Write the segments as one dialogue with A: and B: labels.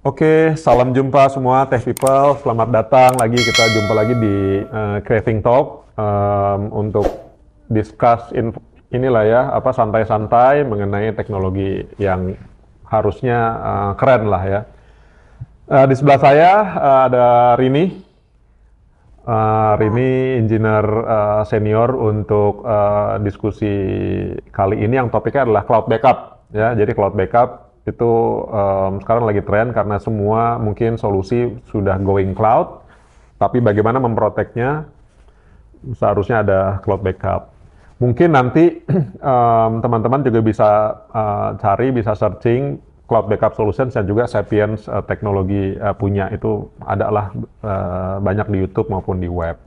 A: Oke, salam jumpa semua Tech People. Selamat datang lagi. Kita jumpa lagi di Creating Talk untuk discuss inilah ya, apa santai-santai mengenai teknologi yang harusnya keren lah ya. Di sebelah saya ada Rini. Rini engineer senior untuk diskusi kali ini yang topiknya adalah cloud backup ya. Jadi cloud backup itu sekarang lagi tren karena semua mungkin solusi sudah going cloud, tapi bagaimana memproteknya seharusnya ada cloud backup. Mungkin nanti teman-teman juga bisa cari, bisa searching cloud backup solutions dan juga Sapiens teknologi punya itu adalah banyak di YouTube maupun di web.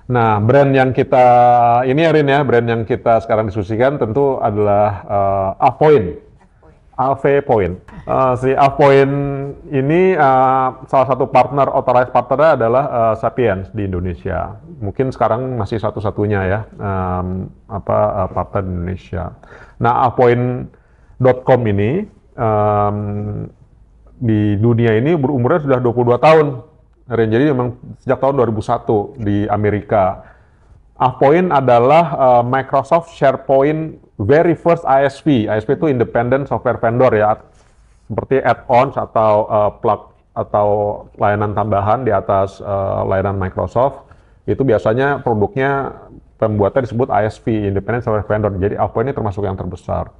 A: Nah, brand yang kita ini ya Rin ya, brand yang kita sekarang diskusikan tentu adalah AvePoint. AvePoint. Si AvePoint ini salah satu partner, authorized partnernya adalah Sapiens di Indonesia. Mungkin sekarang masih satu-satunya ya, partner di Indonesia. Nah, AvePoint.com ini di dunia ini berumurnya sudah 22 tahun. Jadi memang sejak tahun 2001 di Amerika. AvePoint adalah Microsoft SharePoint very first ISV. ISV itu Independent Software Vendor ya, seperti add-ons atau plug atau layanan tambahan di atas layanan Microsoft. Itu biasanya produknya pembuatnya disebut ISV, Independent Software Vendor. Jadi AvePoint ini termasuk yang terbesar.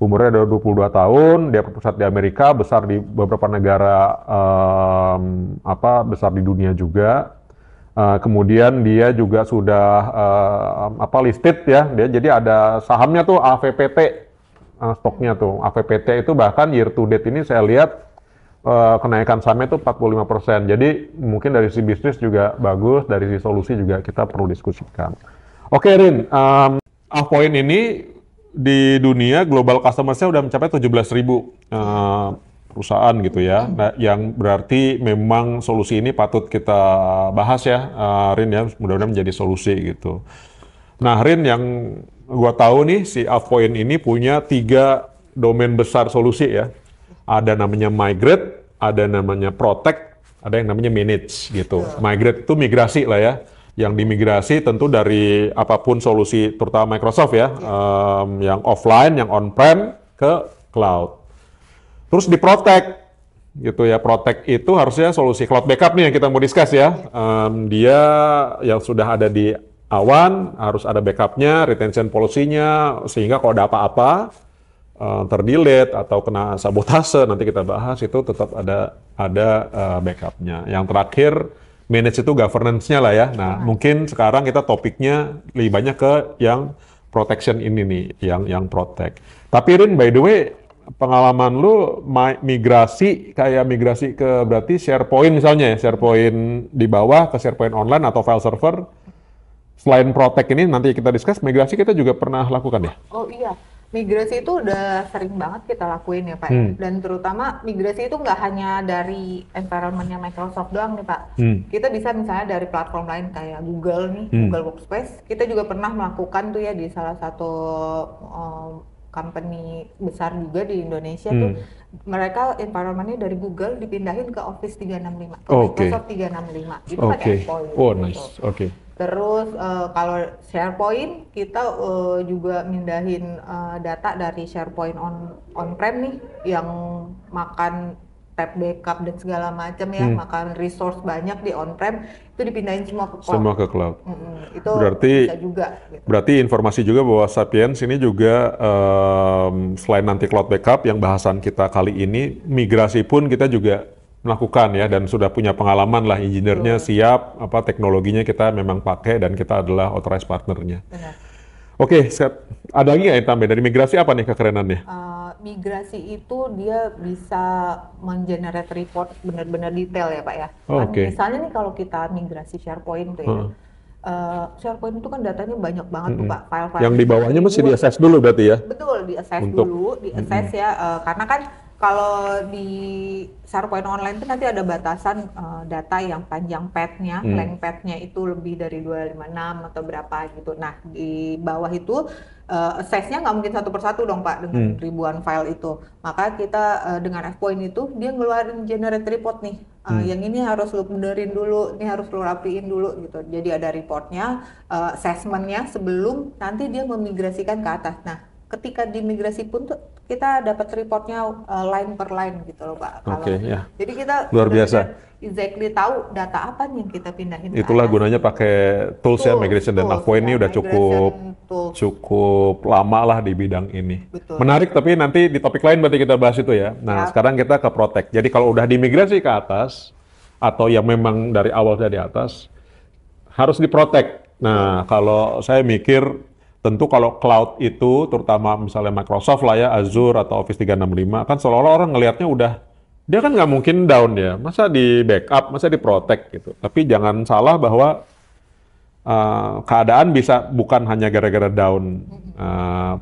A: Umurnya ada 22 tahun, dia berpusat di Amerika, besar di beberapa negara besar di dunia juga. Kemudian dia juga sudah listed ya, dia jadi ada sahamnya tuh AVPT, stoknya tuh AVPT itu bahkan year to date ini saya lihat kenaikan sahamnya itu 45%. Jadi mungkin dari si bisnis juga bagus, dari si solusi juga kita perlu diskusikan. Oke Rin, AvePoint ini di dunia global customer-nya udah mencapai 17.000 perusahaan gitu ya. Nah, yang berarti memang solusi ini patut kita bahas ya, Rin ya, mudah-mudahan menjadi solusi gitu. Nah, Rin, yang gua tahu nih si AvePoint ini punya 3 domain besar solusi ya. Ada namanya migrate, ada namanya protect, ada yang namanya manage gitu. Migrate itu migrasi lah ya. Yang dimigrasi tentu dari apapun solusi, terutama Microsoft ya, yang offline, yang on-prem ke cloud. Terus di protect, gitu ya. Protect itu harusnya solusi cloud backup nih yang kita mau discuss ya. Dia yang sudah ada di awan, harus ada backupnya, retention policy-nya, sehingga kalau ada apa-apa, terdelete atau kena sabotase, nanti kita bahas, itu tetap ada backupnya. Yang terakhir, manage itu governance-nya lah ya. Nah, mungkin sekarang kita topiknya lebih banyak ke yang protection ini nih, yang protect. Tapi Rin, by the way, pengalaman lu migrasi ke berarti SharePoint misalnya ya, SharePoint di bawah ke SharePoint online atau file server, selain protect ini nanti kita discuss, migrasi kita juga pernah lakukan ya?
B: Oh iya, migrasi itu udah sering banget kita lakuin ya Pak ya. Dan terutama migrasi itu nggak hanya dari environment-nya Microsoft doang nih Pak. Kita bisa misalnya dari platform lain kayak Google nih, Google Workspace. Kita juga pernah melakukan tuh ya di salah satu company besar juga di Indonesia tuh. Mereka environment-nya dari Google dipindahin ke Office 365, ke Microsoft 365. Itu pakai AvePoint.
A: Oh nice, oke.
B: Terus kalau SharePoint kita juga mindahin data dari SharePoint on-prem nih yang makan tab backup dan segala macam ya, makan resource banyak di on-prem, itu dipindahin semua ke cloud.
A: Semua ke cloud.
B: Itu
A: berarti
B: bisa juga. Gitu.
A: Berarti informasi juga bahwa Sapiens ini juga selain nanti cloud backup yang bahasan kita kali ini, migrasi pun kita juga melakukan ya, dan sudah punya pengalaman lah, engineer-nya siap, teknologinya kita memang pakai dan kita adalah authorized partnernya.
B: Benar.
A: Oke, ada lagi nggak yang tambah dari migrasi, apa nih kekerenannya?
B: Migrasi itu dia bisa mengenerate report benar-benar detail ya Pak ya. Misalnya nih kalau kita migrasi SharePoint tuh ya, SharePoint itu kan datanya banyak banget tuh Pak, file-file.
A: Yang di bawahnya mesti di-assess dulu berarti ya?
B: Betul, di-assess dulu, di-assess ya, karena kan Kalau di SharePoint Online itu nanti ada batasan data yang panjang path-nya, length path-nya itu lebih dari 256 atau berapa gitu. Nah, di bawah itu size-nya nggak mungkin satu persatu dong Pak dengan ribuan file itu. Maka kita dengan Fpoint itu dia ngeluarin generate report nih. Yang ini harus lu benerin dulu, ini harus lu rapiin dulu gitu. Jadi ada reportnya, assessment-nya sebelum nanti dia memigrasikan ke atas. Nah, ketika dimigrasi pun tuh kita dapat reportnya line per line gitu loh Pak.
A: Oke, ya.
B: Jadi kita
A: Luar biasa.
B: exactly tahu data apa nih yang kita pindahin ke
A: Itulah
B: atas.
A: gunanya pakai tools ya, migration dan Afpoint ini udah cukup lama lah di bidang ini.
B: Betul.
A: Menarik, tapi nanti di topik lain berarti kita bahas itu ya. Nah, sekarang kita ke protect. Jadi kalau udah dimigrasi ke atas, atau yang memang dari awal sudah di atas, harus diprotect. Nah, kalau saya mikir, tentu kalau cloud itu, terutama misalnya Microsoft lah ya, Azure atau Office 365, kan seolah-olah orang ngelihatnya udah, dia kan nggak mungkin down ya, masa di backup, masa di protect gitu. Tapi jangan salah bahwa keadaan bisa bukan hanya gara-gara down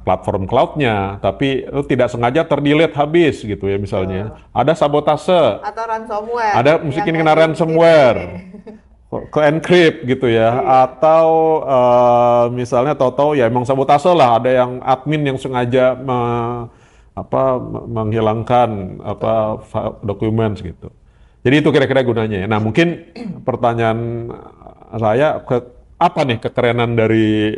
A: platform cloud-nya, tapi itu tidak sengaja terdelete habis gitu ya misalnya. Ada sabotase,
B: atau ransomware.
A: ada mungkin kena ransomware, ke encrypt gitu ya, atau misalnya tahu-tahu ya emang sabotase lah, ada yang admin yang sengaja menghilangkan dokumen gitu. Jadi itu kira-kira gunanya ya. Nah mungkin pertanyaan saya apa nih kekerenan dari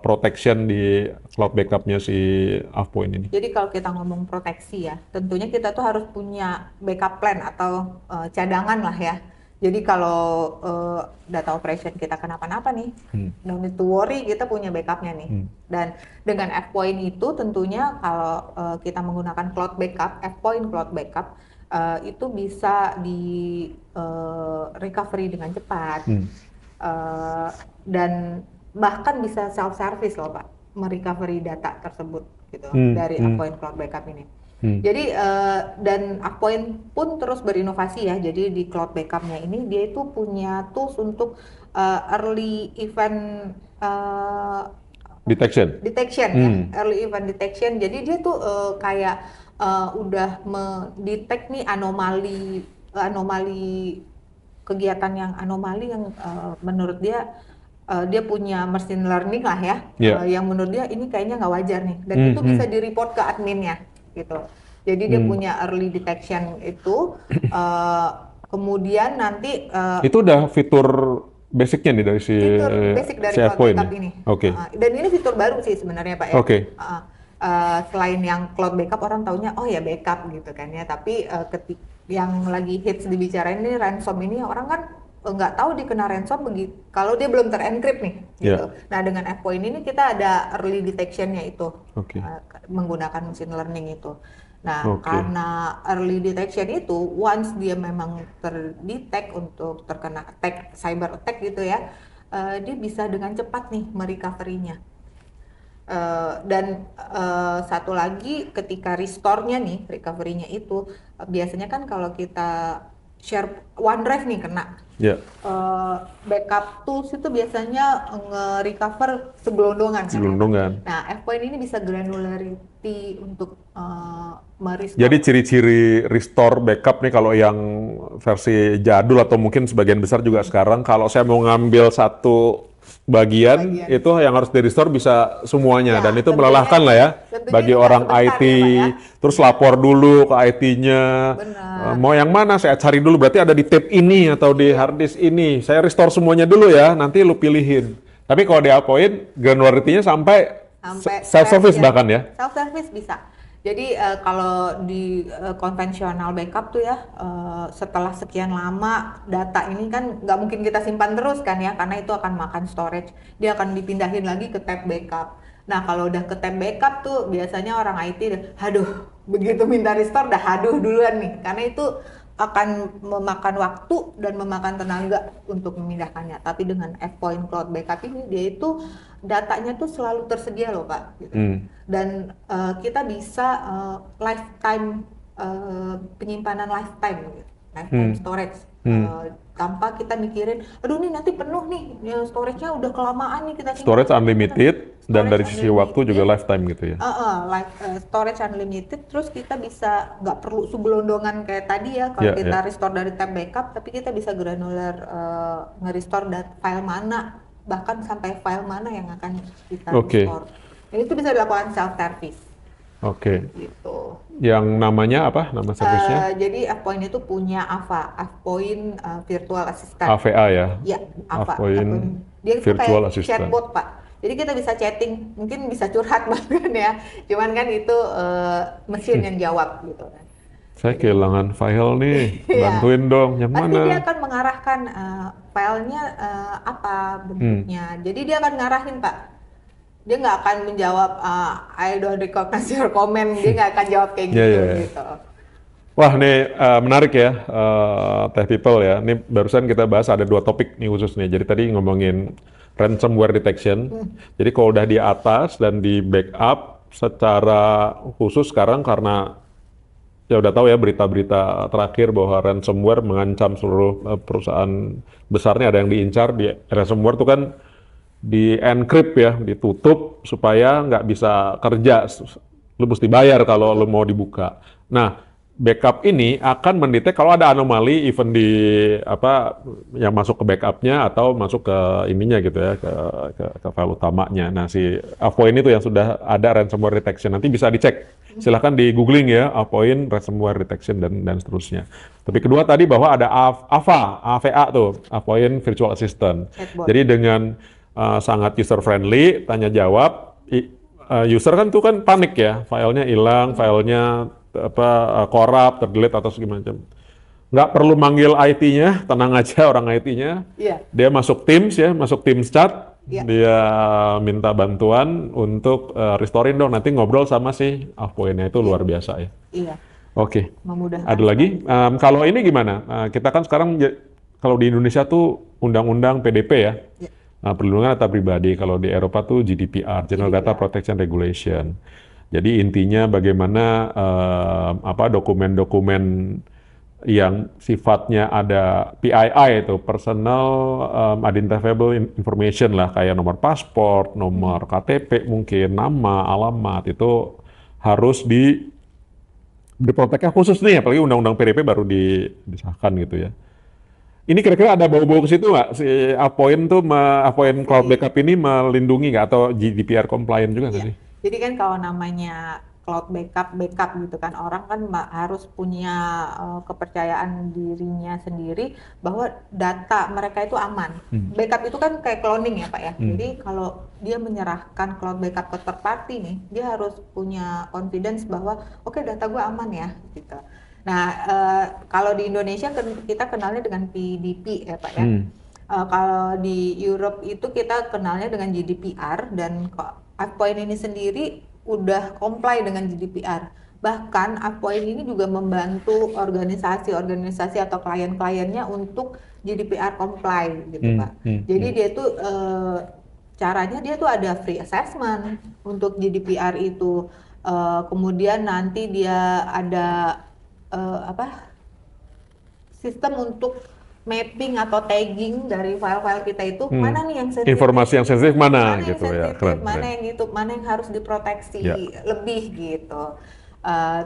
A: protection di cloud backup-nya si Afpoint ini?
B: Jadi kalau kita ngomong proteksi ya, tentunya kita tuh harus punya backup plan atau cadangan lah ya. Jadi kalau data operation kita kenapa-napa nih, no need to worry, kita punya backupnya nih. Dan dengan Fpoint itu tentunya kalau kita menggunakan cloud backup, Fpoint cloud backup, itu bisa di recovery dengan cepat. Dan bahkan bisa self-service loh Pak, merecovery data tersebut gitu dari Fpoint cloud backup ini. Jadi dan Afpoint pun terus berinovasi ya. Jadi di cloud backupnya ini dia itu punya tools untuk early event
A: Detection
B: ya, early event detection. Jadi dia tuh kayak udah mendetek nih anomali kegiatan yang menurut dia dia punya machine learning lah ya, yang menurut dia ini kayaknya nggak wajar nih, dan itu bisa di-report ke adminnya gitu. Jadi dia punya early detection itu, kemudian nanti
A: itu udah fitur basicnya nih dari
B: fitur basic dari cloud backup ini.
A: Oke.
B: Dan ini fitur baru sih sebenarnya Pak ya.
A: Oke.
B: Selain yang cloud backup orang taunya oh ya backup gitu kan ya, tapi ketika yang lagi hits dibicarain ini ransom ini, orang kan nggak tahu dikena ransom begitu kalau dia belum terencrypt nih gitu. Nah dengan Fpoint ini kita ada early detectionnya itu, menggunakan machine learning itu. Nah karena early detection itu once dia memang terdetek untuk terkena attack, cyber attack gitu ya, dia bisa dengan cepat nih merecovery-nya. Dan satu lagi ketika restore-nya nih, recovery-nya itu biasanya kan kalau kita share OneDrive nih kena, backup tools itu biasanya nge-recover segelondongan. Nah, Fpoint ini bisa granularity untuk merestore.
A: Jadi ciri-ciri restore backup nih kalau yang versi jadul atau mungkin sebagian besar juga sekarang, kalau saya mau ngambil satu bagian itu yang harus di restore bisa semuanya, dan itu melelahkan lah ya bagi orang IT ya, terus lapor dulu ke IT-nya, mau yang mana saya cari dulu, berarti ada di tape ini atau di hard disk ini, saya restore semuanya dulu ya, nanti lu pilihin. Tapi kalau di Afpoint granularity-nya sampai self-service bahkan ya?
B: Self-service bisa. Jadi kalau di konvensional backup tuh ya, setelah sekian lama data ini kan nggak mungkin kita simpan terus kan ya, karena itu akan makan storage. Dia akan dipindahin lagi ke tab backup. Nah kalau udah ke tab backup tuh biasanya orang IT aduh begitu minta restore dah haduh duluan nih, karena itu akan memakan waktu dan memakan tenaga untuk memindahkannya. Tapi dengan Fpoint Cloud Backup ini dia itu datanya tuh selalu tersedia loh Pak. Gitu. Dan kita bisa lifetime penyimpanan lifetime storage. tanpa kita mikirin, aduh nih nanti penuh nih, ya, storage-nya udah kelamaan nih kita simpan.
A: Storage unlimited dan dari
B: Storage
A: sisi waktu juga
B: unlimited.
A: lifetime gitu ya.
B: Storage unlimited, terus kita bisa nggak perlu subelondongan kayak tadi ya, kalau
A: Ya,
B: kita
A: ya.
B: restore dari tab backup, tapi kita bisa granular nge-restore file mana, bahkan sampai file mana yang akan kita
A: Oke.
B: restore. Dan itu bisa dilakukan self-service
A: Oke.
B: gitu.
A: Yang namanya apa? Nama servisnya?
B: Jadi Afpoint itu punya AVA, Afpoint Virtual Assistant.
A: AVA ya.
B: Ya, AVA.
A: Afpoint
B: Dia itu
A: Virtual
B: kayak
A: Assistant.
B: chatbot, Pak. Jadi kita bisa chatting, mungkin bisa curhat bahkan ya. Cuman kan itu mesin yang jawab gitu kan.
A: Saya kehilangan file nih,
B: Iya.
A: bantuin dong. Yang
B: Pasti dia
A: mana?
B: akan mengarahkan filenya apa bentuknya. Jadi dia akan ngarahin, Pak. Dia nggak akan menjawab I don't recognize your comment. Dia nggak akan jawab kayak
A: Iya,
B: gitu
A: iya, iya.
B: gitu.
A: Wah, nih menarik ya, Tech People ya. Ini barusan kita bahas ada 2 topik nih khusus nih. Jadi tadi ngomongin ransomware detection. Jadi kalau udah di atas dan di backup secara khusus sekarang karena ya udah tahu ya berita-berita terakhir bahwa ransomware mengancam seluruh perusahaan besarnya, ada yang diincar. Di ransomware tuh kan di encrypt ya, ditutup supaya nggak bisa kerja. Lu mesti bayar kalau lu mau dibuka. Nah, backup ini akan mendetek kalau ada anomali even di apa yang masuk ke backupnya atau masuk ke ininya gitu ya, ke file utamanya. Nah, si Afpoint itu yang sudah ada ransomware detection, nanti bisa dicek. Silahkan di googling ya, Afpoint ransomware detection dan seterusnya. Tapi kedua tadi bahwa ada AVA tuh, Afpoint Virtual Assistant.
B: Chatbot.
A: Jadi dengan sangat user friendly, tanya jawab. User kan tuh kan panik ya, filenya hilang, filenya korup, terdelete atau segala macam. Nggak perlu manggil IT-nya, tenang aja orang IT-nya.
B: Iya.
A: Dia masuk Teams ya, masuk Teams chat,
B: Iya.
A: dia minta bantuan untuk restorein dong, nanti ngobrol sama si Afpoint-nya, itu luar biasa ya.
B: Iya.
A: Oke.
B: Memudahkan.
A: Ada lagi? Kalau ini gimana? Kita kan sekarang kalau di Indonesia tuh undang-undang PDP ya.
B: Iya.
A: Perlindungan data pribadi. Kalau di Eropa tuh GDPR, General Data
B: GDPR.
A: Protection Regulation. Jadi intinya bagaimana dokumen-dokumen yang sifatnya ada PII itu, Personal Identifiable Information lah, kayak nomor paspor, nomor KTP mungkin, nama, alamat, itu harus diproteknya khusus nih, apalagi undang-undang PDP baru disahkan gitu ya. Ini kira-kira ada bau-bau ke situ nggak? Si Afpoint tuh, Afpoint Cloud Backup ini melindungi nggak atau GDPR compliant juga nggak
B: Iya.
A: sih?
B: Jadi kan kalau namanya cloud backup gitu kan, orang kan harus punya kepercayaan dirinya sendiri bahwa data mereka itu aman. Backup itu kan kayak cloning ya Pak ya. Jadi kalau dia menyerahkan cloud backup ke third party nih, dia harus punya confidence bahwa oke, data gue aman ya gitu. Nah, kalau di Indonesia kita kenalnya dengan PDP ya Pak ya. Kalau di Europe itu kita kenalnya dengan GDPR, dan Afpoint ini sendiri udah comply dengan GDPR. Bahkan Afpoint ini juga membantu organisasi-organisasi atau klien-kliennya untuk GDPR comply gitu Pak. Jadi dia tuh caranya dia tuh ada free assessment untuk GDPR itu. Kemudian nanti dia ada sistem untuk mapping atau tagging dari file-file kita itu, mana nih yang sensitif,
A: Informasi yang sensitif mana
B: yang
A: gitu ya,
B: sensitif,
A: keren.
B: mana yang gitu, mana yang harus diproteksi
A: Ya.
B: lebih gitu.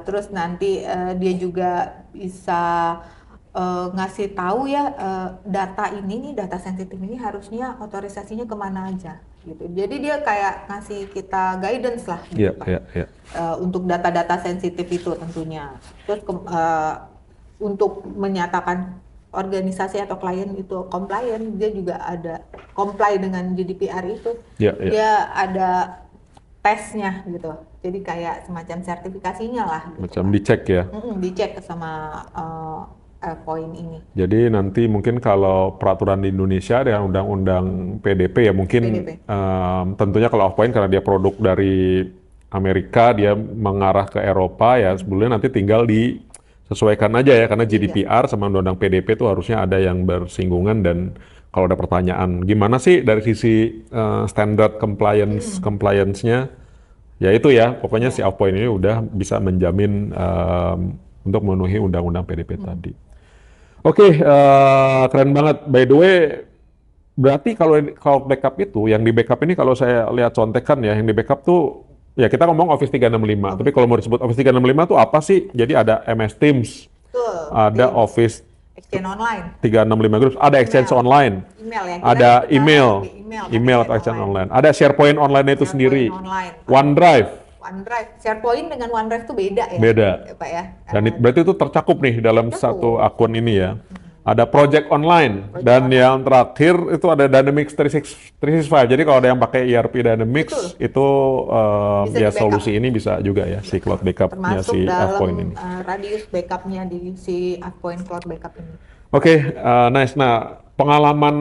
B: Terus nanti dia juga bisa ngasih tahu ya, data ini nih, data sensitif ini harusnya otorisasinya kemana aja gitu. Jadi dia kayak ngasih kita guidance lah gitu
A: Iya,
B: Pak.
A: iya, iya.
B: Untuk data-data sensitif itu tentunya. Terus untuk menyatakan organisasi atau klien itu compliant, dia juga ada comply dengan GDPR itu.
A: Iya, iya.
B: Dia ada tesnya gitu. Jadi kayak semacam sertifikasinya lah gitu,
A: Macam
B: Pak.
A: dicek ya.
B: Dicek sama poin ini.
A: Jadi nanti mungkin kalau peraturan di Indonesia dengan undang-undang PDP ya mungkin
B: PDP.
A: Tentunya kalau Afpoint karena dia produk dari Amerika, dia mengarah ke Eropa ya, sebelumnya nanti tinggal disesuaikan aja ya, karena GDPR sama undang-undang PDP itu harusnya ada yang bersinggungan. Dan kalau ada pertanyaan gimana sih dari sisi standard compliance-nya, ya itu ya pokoknya si Afpoint ini udah bisa menjamin untuk memenuhi undang-undang PDP tadi. Oke, keren banget. By the way, berarti kalau cloud backup itu, yang di backup ini kalau saya lihat contekan ya, yang di backup tuh, ya kita ngomong Office 365. Tapi kalau mau disebut Office 365 tuh apa sih? Jadi ada MS Teams,
B: Betul,
A: ada
B: Teams,
A: Office
B: Exchange Online,
A: 365 Groups, ada Exchange
B: email,
A: Online,
B: email ya. Kita
A: ada
B: nyebutnya
A: email,
B: lebih email kan
A: email atau
B: Exchange
A: Exchange
B: Online,
A: Online, ada SharePoint Online itu sendiri,
B: SharePoint Online,
A: OneDrive,
B: OneDrive, SharePoint dengan OneDrive tuh beda ya,
A: beda.
B: Pak ya.
A: Dan berarti itu tercakup nih dalam satu
B: Cukup.
A: akun ini ya. Ada project online
B: Project
A: dan
B: online.
A: yang terakhir itu ada Dynamics 365. Jadi kalau ada yang pakai ERP Dynamics
B: Betul.
A: itu
B: Bisa
A: ya
B: di-backup.
A: solusi ini bisa juga ya si cloud backupnya
B: Termasuk
A: si AvePoint
B: dalam
A: ini.
B: radius backupnya di si AvePoint Cloud Backup ini.
A: Oke, nice. Nah, pengalaman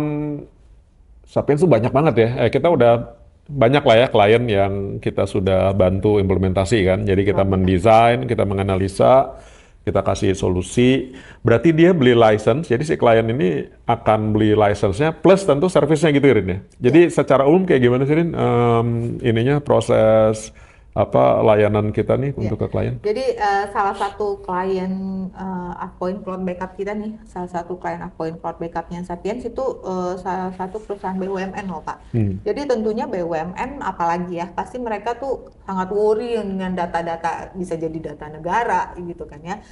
A: Sapiens tuh banyak banget ya. Kita udah banyak lah ya klien yang kita sudah bantu implementasi kan. Jadi kita mendesain, kita menganalisa, kita kasih solusi. Berarti dia beli license, jadi si klien ini akan beli license-nya plus tentu service-nya gitu Rin ya. Jadi secara umum kayak gimana sih Rin ininya proses apa layanan kita nih untuk ke klien?
B: Jadi salah satu klien AvePoint Cloud Backup kita nih, salah satu klien AvePoint Cloud Backup-nya Sapiens itu salah satu perusahaan BUMN loh Pak. Jadi tentunya BUMN apalagi ya, pasti mereka tuh sangat worry dengan data-data, bisa jadi data negara gitu kan ya.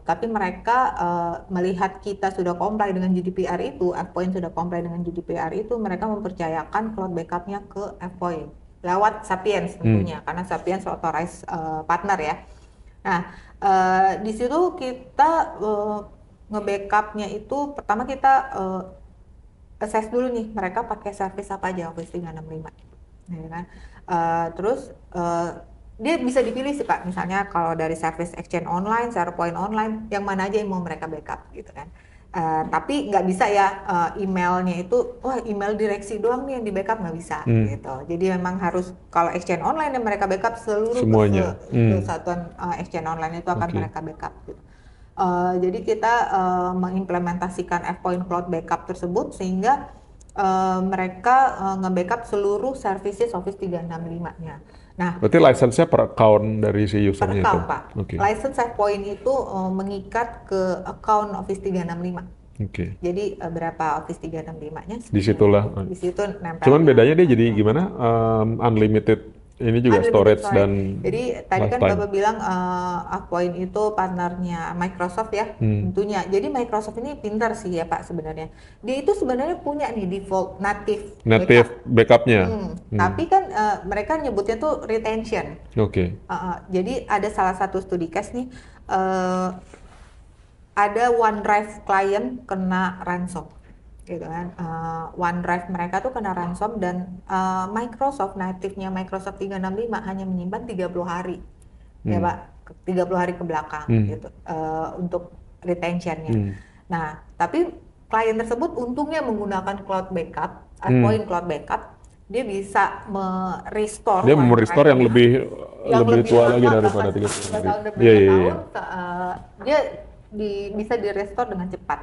B: Tapi mereka melihat kita sudah comply dengan GDPR itu, AvePoint sudah comply dengan GDPR itu, mereka mempercayakan cloud backup-nya ke AvePoint lewat Sapiens tentunya, karena Sapiens authorized partner ya. Nah, di situ kita nge-backupnya itu pertama kita assess dulu nih mereka pakai service apa aja Office 365, ya kan? Terus dia bisa dipilih sih Pak, misalnya kalau dari service Exchange Online, SharePoint Online, yang mana aja yang mau mereka backup gitu kan. Tapi nggak bisa ya emailnya itu, wah email direksi doang nih yang di backup, nggak bisa gitu. Jadi memang harus kalau Exchange Online yang mereka backup seluruh
A: Semuanya.
B: kesatuan Exchange Online itu akan mereka backup gitu. Jadi kita mengimplementasikan AvePoint Cloud Backup tersebut sehingga mereka nge-backup seluruh services Office 365-nya. Nah,
A: Berarti license-nya per account dari si
B: per
A: usernya itu?
B: account Pak.
A: Oke.
B: License AvePoint itu mengikat ke account Office 365.
A: Oke.
B: Jadi berapa Office 365-nya?
A: Disitulah.
B: Di situ nempel.
A: Cuman bedanya dia jadi gimana? Unlimited ini juga
B: Unlimited
A: storage
B: storage.
A: dan
B: Jadi tadi kan
A: lifetime.
B: Bapak bilang AvePoint itu partnernya Microsoft ya, tentunya. Jadi Microsoft ini pintar sih ya Pak sebenarnya. Dia itu sebenarnya punya nih default native
A: Native backupnya.
B: Tapi kan mereka nyebutnya tuh retention.
A: Oke.
B: Jadi ada salah satu studi case nih, ada OneDrive client kena ransom, gitu kan. OneDrive mereka tuh kena ransom dan Microsoft, native-nya Microsoft 365 hanya menyimpan 30 hari, ya Pak, 30 hari ke belakang gitu, untuk retention-nya. Nah, tapi klien tersebut untungnya menggunakan cloud backup, AvePoint Cloud Backup, dia bisa merestore
A: Dia merestore yang lebih tua lagi
B: lama,
A: daripada
B: bahkan
A: 30
B: 2
A: hari.
B: tahun demi
A: Iya,
B: 2
A: iya,
B: tahun,
A: iya.
B: dia bisa direstore dengan cepat.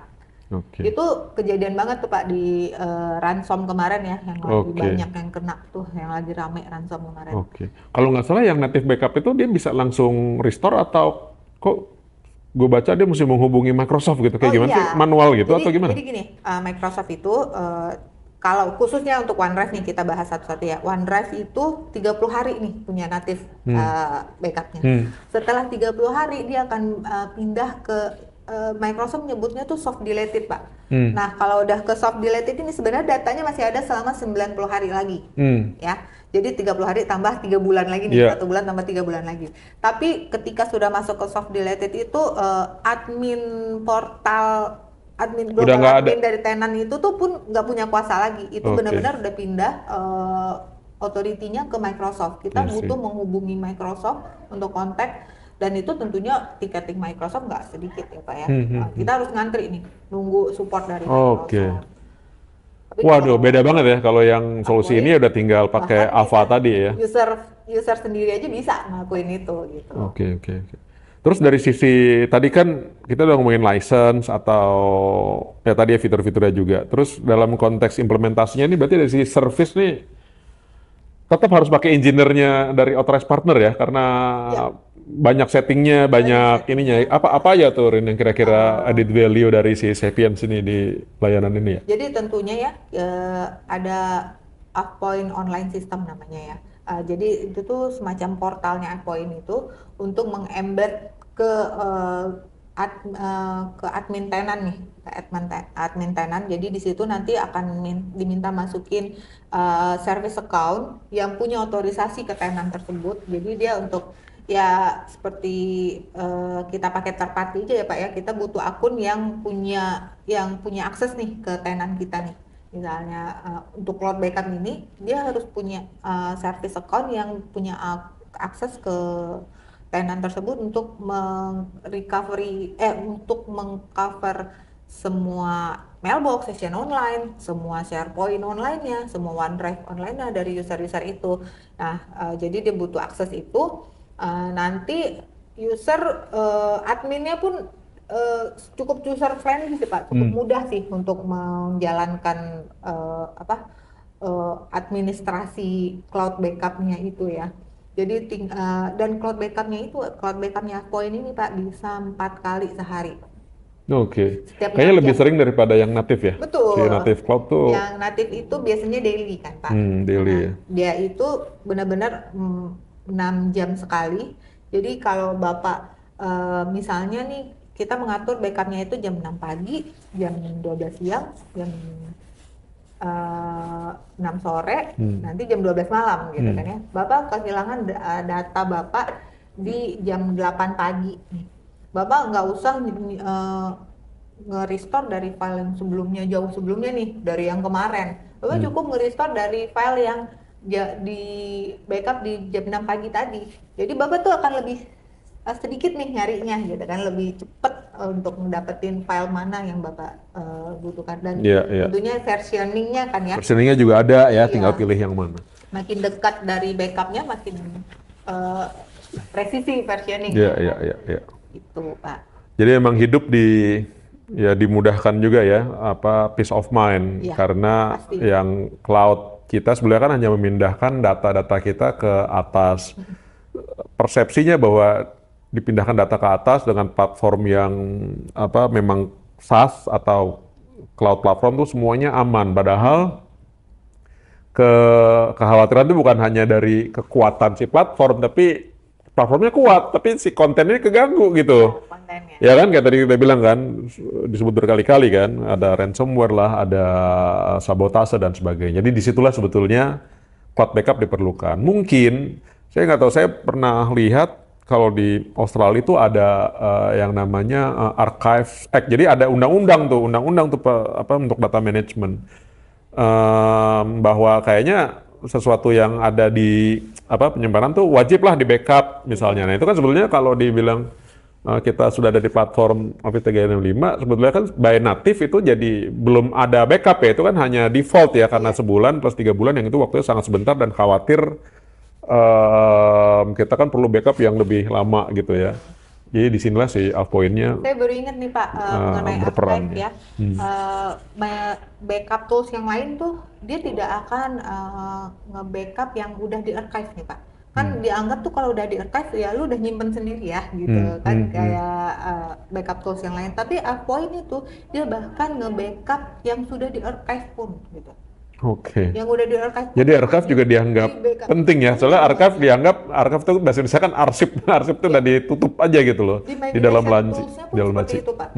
A: Oke.
B: Itu kejadian banget tuh Pak di ransom kemarin ya, yang lagi
A: Oke.
B: banyak yang kena tuh, yang lagi rame ransom kemarin.
A: Oke. Kalau nggak salah yang native backup itu dia bisa langsung restore atau kok gue baca dia mesti menghubungi Microsoft gitu. Kayak gimana sih? Manual gitu atau gimana?
B: Jadi gini, Microsoft itu kalau khususnya untuk OneDrive nih kita bahas satu-satu ya. OneDrive itu 30 hari nih punya native backupnya. Setelah 30 hari dia akan pindah ke Microsoft nyebutnya tuh soft deleted Pak. Nah kalau udah ke soft deleted ini sebenarnya datanya masih ada selama 90 hari lagi, ya. Jadi 30 hari tambah 3 bulan lagi nih, 1 bulan tambah 3 bulan lagi. Tapi ketika sudah masuk ke soft deleted itu admin portal, admin global admin dari tenan itu tuh pun nggak punya kuasa lagi. Itu benar-benar udah pindah authority-nya ke Microsoft. Kita butuh menghubungi Microsoft untuk kontak. Dan itu tentunya tiketing Microsoft nggak sedikit ya Pak ya. Kita harus ngantri nih, nunggu support dari Microsoft.
A: Waduh, beda banget ya kalau yang solusi ini udah tinggal pakai Ava tadi ya.
B: User sendiri aja bisa ngelakuin itu gitu.
A: Oke. Terus dari sisi tadi kan kita udah ngomongin license atau ya tadi ya fitur-fiturnya juga. Terus dalam konteks implementasinya ini berarti dari sisi service nih tetap harus pakai engineer-nya dari authorized partner ya, karena banyak settingnya, banyak ininya. Apa aja tuh Rin yang kira-kira added value dari si Sapiens ini di layanan ini ya?
B: Jadi tentunya ya ada Uppoint online system namanya ya. Jadi itu tuh semacam portalnya Uppoint itu untuk mengembed ke ke admin tenan nih, ke admin tenan. Jadi di situ nanti akan diminta masukin service account yang punya otorisasi ke tenan tersebut. Jadi dia untuk ya seperti kita pakai third party aja ya Pak ya, kita butuh akun yang punya akses nih ke tenan kita nih. Misalnya untuk cloud backup ini dia harus punya service account yang punya akses ke tenan tersebut untuk mengcover semua mailbox, session online, semua SharePoint online-nya, semua OneDrive online-nya dari user-user itu. Nah, jadi dia butuh akses itu. Nanti user adminnya pun cukup user friendly sih Pak, cukup mudah sih untuk menjalankan administrasi cloud backupnya itu ya. Jadi dan cloud backupnya Point ini Pak bisa 4 kali sehari
A: Oke.
B: setiap
A: Kayaknya
B: 6
A: lebih
B: jam.
A: sering daripada yang natif ya. Si
B: Betul.
A: native cloud tuh
B: Yang natif itu biasanya daily kan Pak.
A: daily
B: Nah,
A: ya.
B: dia itu benar-benar 6 jam sekali. Jadi kalau Bapak misalnya nih kita mengatur backupnya itu jam 6 pagi, jam 12 siang, jam 6 sore, nanti jam 12 malam gitu kan ya. Bapak kehilangan data Bapak di jam 8 pagi nih. Bapak nggak usah nge-restore dari file yang sebelumnya, jauh sebelumnya nih, dari yang kemarin. Bapak cukup nge-restore dari file yang di backup di jam 6 pagi tadi. Jadi Bapak tuh akan lebih sedikit nih nyarinya gitu kan, lebih cepet untuk mendapatkan file mana yang Bapak butuhkan. Dan
A: Iya, iya.
B: tentunya versioningnya kan ya,
A: Versioningnya juga ada ya, tinggal
B: iya,
A: pilih yang mana.
B: makin dekat dari backupnya makin eh, presisi versioning
A: Iya,
B: ya
A: iya,
B: kan,
A: iya, iya.
B: itu Pak.
A: Jadi emang hidup ya dimudahkan juga ya, apa peace of mind
B: Iya,
A: karena
B: pasti.
A: yang cloud kita sebenarnya kan hanya memindahkan data-data kita ke atas. Persepsinya bahwa dipindahkan data ke atas dengan platform yang apa memang SaaS atau cloud platform tuh semuanya aman. Padahal kekhawatiran itu bukan hanya dari kekuatan si platform, tapi platformnya kuat, tapi si kontennya keganggu gitu.
B: Kontennya.
A: Ya kan, kayak tadi kita bilang kan, disebut berkali-kali kan, ada ransomware lah, ada sabotase dan sebagainya. Jadi disitulah sebetulnya cloud backup diperlukan. Mungkin, saya nggak tahu, saya pernah lihat kalau di Australia itu ada yang namanya Archives Act. Jadi ada undang-undang tuh apa untuk data management. Bahwa kayaknya sesuatu yang ada di apa penyimpanan tuh wajiblah di backup misalnya. Nah itu kan sebetulnya kalau dibilang kita sudah ada di platform Office 365, sebetulnya kan by native itu jadi belum ada backup ya, itu kan hanya default ya karena sebulan plus 3 bulan yang itu waktunya sangat sebentar dan khawatir kita kan perlu backup yang lebih lama gitu ya. Jadi disinilah si Allpoint-nya
B: Saya baru ingat nih Pak mengenai
A: berperan
B: archive
A: ya.
B: ya. Backup tools yang lain tuh dia tidak akan nge-backup yang udah di archive nih Pak. Kan dianggap tuh kalau udah di archive ya lu udah nyimpen sendiri ya gitu kan, kayak backup tools yang lain. Tapi Allpoint itu dia bahkan nge-backup yang sudah di archive pun gitu.
A: Oke.
B: Yang udah di archive pun
A: Jadi archive juga dianggap
B: di-backup.
A: penting ya, soalnya archive dianggap archive tuh bahasa Indonesia kan arsip, arsip tuh udah ditutup aja gitu loh di dalam laci,
B: toolsnya pun
A: di dalam
B: seperti
A: laci.
B: itu Pak.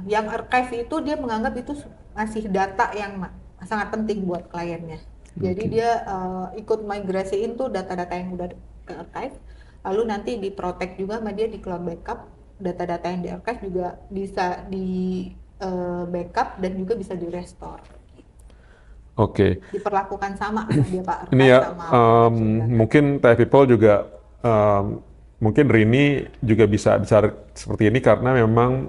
B: Yang archive itu dia menganggap itu masih data yang sangat penting buat kliennya. Jadi dia ikut migrasiin tuh data-data yang udah ke archive, lalu nanti diprotect juga sama dia di cloud backup. Data-data yang di archive juga bisa di backup dan juga bisa di restore.
A: Oke.
B: Diperlakukan sama sama dia Pak,
A: Ini
B: archive
A: ya
B: sama protection data.
A: mungkin Tech People juga mungkin Rini juga bisa bicara seperti ini karena memang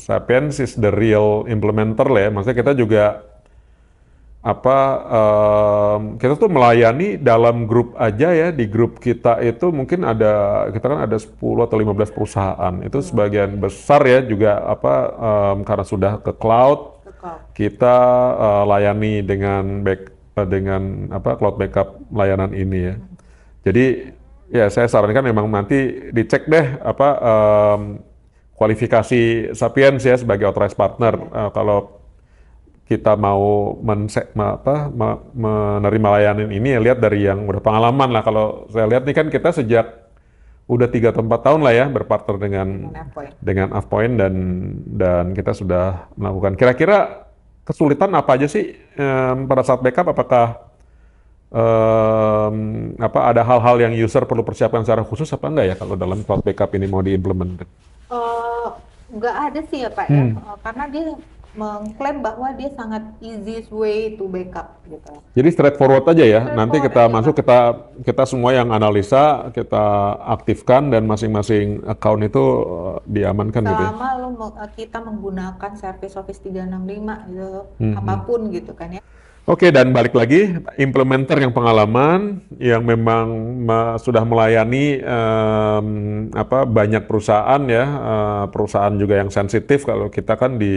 A: Sapiens is the real implementer lah ya. Maksudnya kita juga apa kita tuh melayani dalam grup aja ya, di grup kita itu mungkin kita kan ada 10 atau 15 perusahaan. Itu sebagian besar ya juga apa karena sudah ke cloud kita layani dengan cloud backup layanan ini ya. Jadi ya saya sarankan memang nanti dicek deh apa kualifikasi Sapiens ya sebagai authorized partner. Kalau kita mau menerima layanan ini ya lihat dari yang udah pengalaman lah. Kalau saya lihat nih kan kita sejak udah 3 atau 4 tahun lah ya berpartner dengan Afpoint dan kita sudah melakukan. Kira-kira kesulitan apa aja sih pada saat backup? Apakah apa ada hal-hal yang user perlu persiapkan secara khusus apa enggak ya kalau dalam cloud backup ini mau diimplement?
B: Eh, nggak ada sih ya Pak ya, karena dia mengklaim bahwa dia sangat easiest way to backup gitu.
A: Jadi straightforward aja ya. Nanti
B: Straightforward
A: kita
B: aja,
A: masuk,
B: Pak.
A: kita semua yang analisa, kita aktifkan dan masing-masing account itu diamankan gitu ya.
B: Selama kita menggunakan service Office 365 gitu,
A: Hmm.
B: apapun gitu kan ya.
A: Oke, dan balik lagi, implementer yang pengalaman, yang memang sudah melayani apa banyak perusahaan ya, perusahaan juga yang sensitif. Kalau kita kan di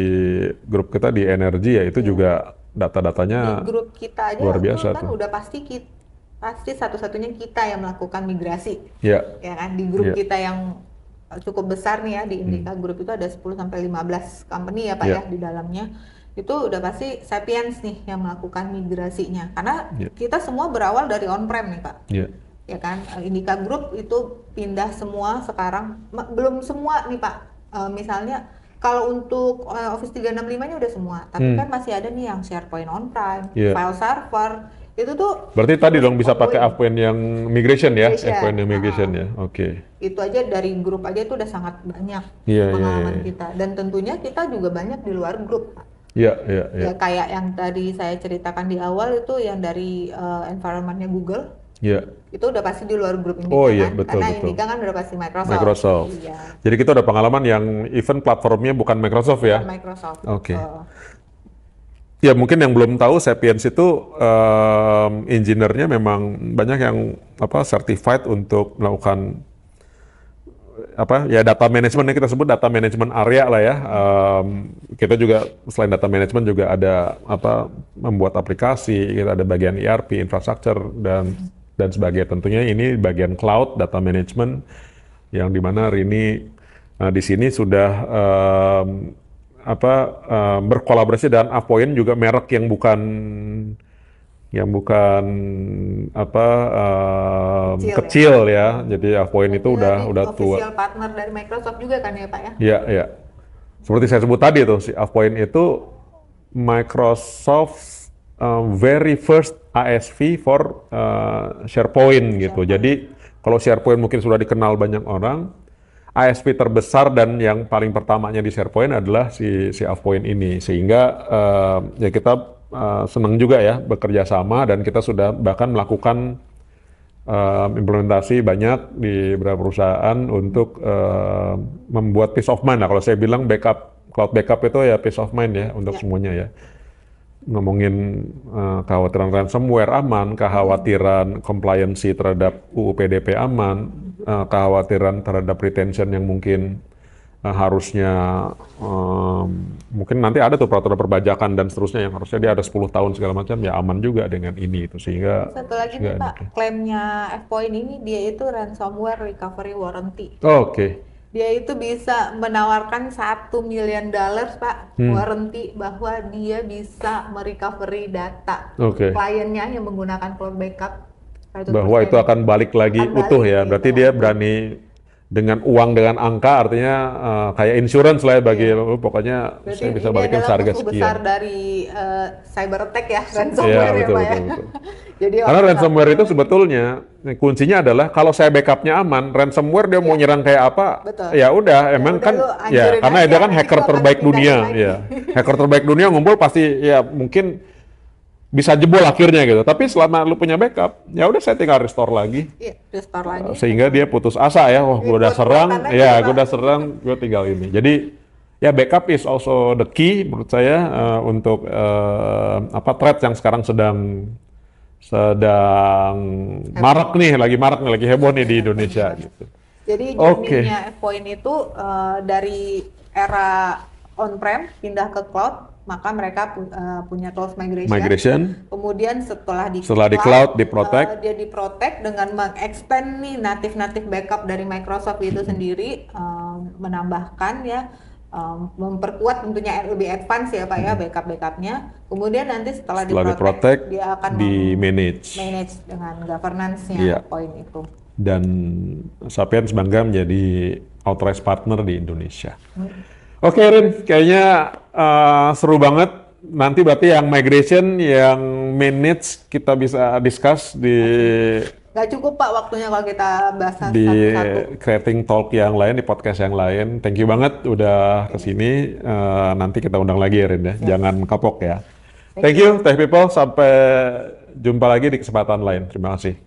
A: grup kita di energi ya, itu juga
B: Di
A: data-datanya
B: grup kita aja
A: luar
B: itu
A: biasa
B: kan
A: tuh.
B: udah pasti satu-satunya kita yang melakukan migrasi.
A: Ya,
B: Ya kan di grup
A: ya,
B: kita yang cukup besar nih ya di Indika Group itu ada 10 sampai 15 company ya Pak
A: ya,
B: ya di dalamnya. Itu udah pasti Sapiens nih yang melakukan migrasinya. Karena
A: ya,
B: kita semua berawal dari on-prem nih Pak.
A: ya.
B: Ya kan Indika Group itu pindah semua sekarang belum semua nih Pak. Misalnya kalau untuk Office 365 nya udah semua, tapi kan masih ada nih yang SharePoint on-prem,
A: Ya.
B: file server, itu tuh
A: Berarti tadi dong bisa pakai
B: ongoing.
A: Afpoint yang migration ya,
B: Migration,
A: Afpoint yang migration ya. Oke.
B: itu aja dari grup aja itu udah sangat banyak
A: Iya, iya,
B: pengalaman
A: iya.
B: kita, dan tentunya kita juga banyak di luar grup.
A: Iya, iya, iya.
B: Ya kayak yang tadi saya ceritakan di awal itu yang dari environment-nya Google,
A: Iya.
B: itu udah pasti di luar grup
A: Oh
B: Indika
A: iya,
B: kan,
A: betul,
B: karena
A: betul.
B: Indika kan udah pasti Microsoft.
A: Microsoft.
B: Iya,
A: Jadi kita udah pengalaman yang even platformnya bukan Microsoft ya.
B: bukan Microsoft.
A: Oke. Ya mungkin yang belum tahu Sapiens itu engineer-nya memang banyak yang apa certified untuk melakukan apa ya data management yang kita sebut data management area lah ya. Kita juga selain data management juga ada apa membuat aplikasi, kita ada bagian ERP, infrastructure dan sebagainya. Tentunya ini bagian cloud data management yang dimana Rini di sini sudah apa berkolaborasi dengan Afpoint juga merek yang bukan apa kecil ya. Jadi Afpoint
B: Dan
A: itu
B: juga
A: udah
B: ini
A: tua.
B: official partner dari Microsoft juga kan ya Pak ya?
A: Ya, ya. Seperti saya sebut tadi tuh, si Afpoint itu Microsoft very first ASV for SharePoint gitu. Jadi kalau SharePoint mungkin sudah dikenal banyak orang, ASV terbesar dan yang paling pertamanya di SharePoint adalah si Afpoint ini. Sehingga ya kita senang juga ya bekerja sama dan kita sudah bahkan melakukan implementasi banyak di beberapa perusahaan untuk membuat peace of mind lah. Kalau saya bilang cloud backup itu ya peace of mind ya untuk semuanya ya. Ngomongin kekhawatiran ransomware aman, kekhawatiran compliance terhadap UU PDP aman, kekhawatiran terhadap retention yang mungkin harusnya mungkin nanti ada tuh peraturan perbajakan dan seterusnya yang harusnya dia ada 10 tahun segala macam ya aman juga dengan ini itu sehingga
B: Satu lagi nih Pak, klaimnya Fpoint ini dia itu ransomware recovery warranty.
A: Oke.
B: Dia itu bisa menawarkan $1 million Pak warranty bahwa dia bisa merecovery data
A: Oke.
B: kliennya yang menggunakan cloud backup 100%.
A: Bahwa itu akan balik lagi
B: Akan
A: utuh
B: balik
A: ya.
B: gitu,
A: Berarti dia
B: utuh.
A: berani dengan uang dengan angka artinya kayak insurance lah ya bagi lu, pokoknya
B: Berarti
A: saya bisa
B: ini
A: balikin
B: adalah
A: seharga
B: musuh besar
A: sekian.
B: dari cyber attack ya,
A: Iya,
B: ransomware ya
A: betul,
B: Pak ya.
A: betul, betul.
B: Jadi
A: Karena
B: orang
A: ransomware itu sebetulnya kuncinya adalah kalau saya backupnya aman, ransomware dia mau nyerang kayak apa,
B: Betul.
A: ya udah, emang
B: udah,
A: kan
B: lu
A: ya
B: hancurin
A: karena
B: aja,
A: dia kan
B: nanti
A: hacker
B: gua akan
A: terbaik
B: pindahin
A: dunia,
B: lagi.
A: ya hacker terbaik dunia ngumpul pasti ya mungkin bisa jebol akhirnya gitu. Tapi selama lu punya backup, ya udah saya tinggal restore lagi.
B: Iya, restore lagi.
A: Sehingga dia putus asa ya, wah gue udah serang,
B: Kuat-kuatan aja,
A: ya
B: Pak.
A: gue udah serang, gue tinggal ini. Jadi ya backup is also the key menurut saya untuk apa threat yang sekarang sedang marak nih, lagi heboh nih di Indonesia gitu.
B: Jadi
A: Oke.
B: journey-nya Fpoint itu dari era on-prem pindah ke cloud maka mereka punya tools migration.
A: Migration.
B: Kemudian setelah di
A: cloud, di-protect.
B: dia di-protect dengan meng-extend nih native backup dari Microsoft itu sendiri, menambahkan ya, memperkuat tentunya lebih advance ya Pak ya backupnya. Kemudian nanti setelah
A: di-protect,
B: dia akan
A: di-manage
B: dengan governance-nya poin itu.
A: Dan Sapiens bangga menjadi authorized partner di Indonesia. Oke Rin, kayaknya seru banget. Nanti berarti yang migration, yang manage kita bisa discuss di
B: Nggak cukup Pak waktunya kalau kita bahas
A: di
B: satu-satu.
A: Creating Talk yang lain, di podcast yang lain. Thank you banget udah kesini. Nanti kita undang lagi ya Rin ya. Jangan kapok ya. Thank you Tech People. Sampai jumpa lagi di kesempatan lain. Terima kasih.